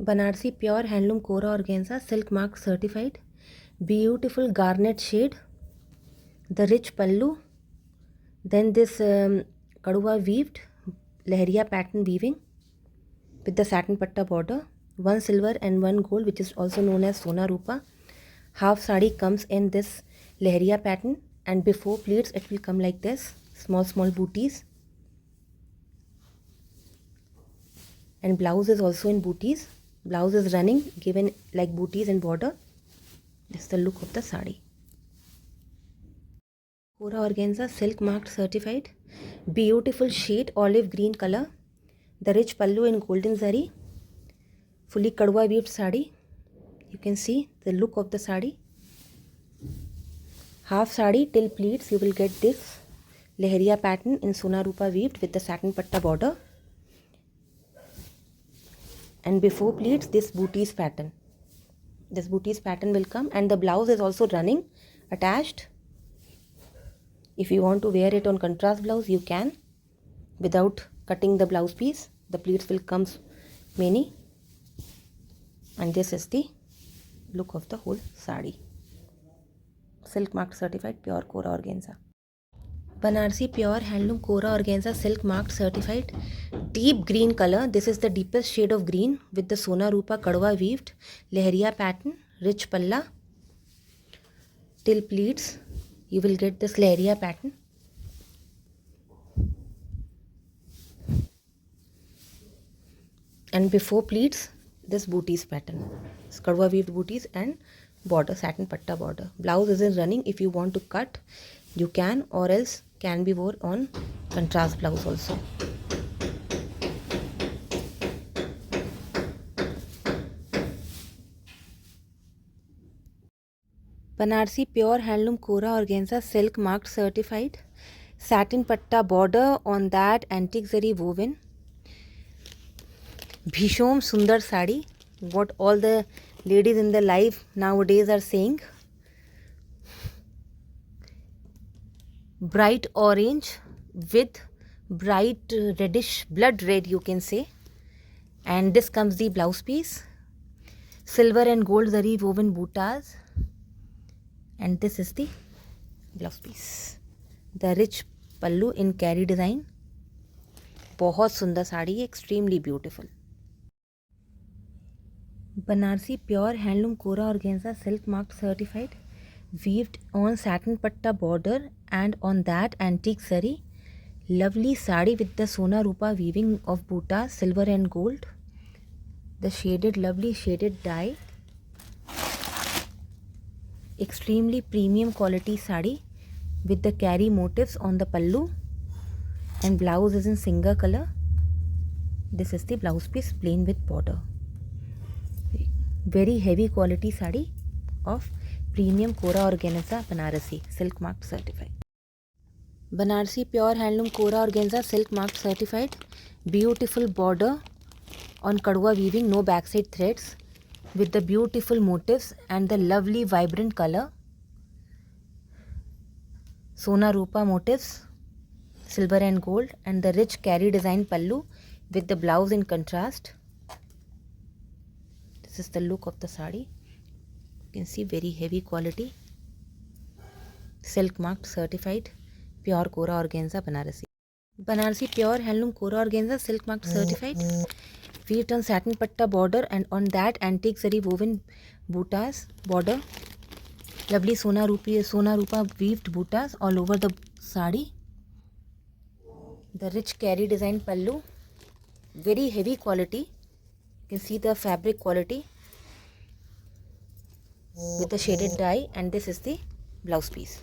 Banarasi pure handloom kora organza silk mark certified, beautiful garnet shade, the rich pallu, then this kadua weaved lehriya pattern weaving with the satin patta border, one silver and one gold, which is also known as Sona Rupa. Half sari comes in this lehriya pattern, and before pleats it will come like this, small booties, and blouse is also in booties. Blouse is running, given like booties and border. This is the look of the sari. Kora organza silk marked certified, beautiful shade olive green color, the rich pallu in golden zari, fully kadwa weaved sari. You can see the look of the sari. Half sari till pleats you will get this lehriya pattern in Sona Rupa weaved with the satin patta border, and before pleats this booties pattern. This booties pattern will come, and the blouse is also running attached. If you want to wear it on contrast blouse, you can, without cutting the blouse piece. The pleats will come many, and this is the look of the whole sari. Silk marked certified pure Kora organza. Banarsi pure handloom Kora organza silk marked certified, deep green color. This is the deepest shade of green with the Sona Rupa kadwa weaved lehriya pattern, rich palla. Till pleats you will get this lehriya pattern, and before pleats this booties pattern, kadwa weaved booties and border, satin patta border. Blouse isn't running. If you want to cut you can, or else can be worn on contrast blouse also. Banarsi pure handloom Kora organza silk marked certified, satin patta border, on that antique zari woven. Bhishom sundar sari, what all the ladies in the life nowadays are saying. Bright orange with bright reddish blood red, you can say, and this comes the blouse piece, silver and gold zari woven bootas, and this is the blouse piece. The rich pallu in carry design. बहुत सुंदर sari, extremely beautiful. Banarasi pure handloom kora organza silk mark certified, weaved on satin patta border and on that antique zari. Lovely sari with the Sona Rupa weaving of bootas, silver and gold. The shaded, lovely shaded dye. Extremely premium quality sari with the carry motifs on the pallu, and blouse is in single color. This is the blouse piece plain with border. Very heavy quality sari of premium Kora organza Banarasi silk marked certified. Banarsi pure handloom Kora organza silk marked certified, beautiful border on kadwa weaving, no backside threads, with the beautiful motifs and the lovely vibrant color. Sona Rupa motifs, silver and gold, and the rich carry design pallu with the blouse in contrast. This is the look of the sari. You can see very heavy quality, silk marked certified pure Kora organza Banarasi. Banarsi pure handloom Kora organza silk marked certified, weaved on satin patta border and on that antique zari woven bootas border. Lovely Sona Rupa weaved bootas all over the sari. The rich carry design pallu, very heavy quality. You can see the fabric quality with the shaded dye, and this is the blouse piece.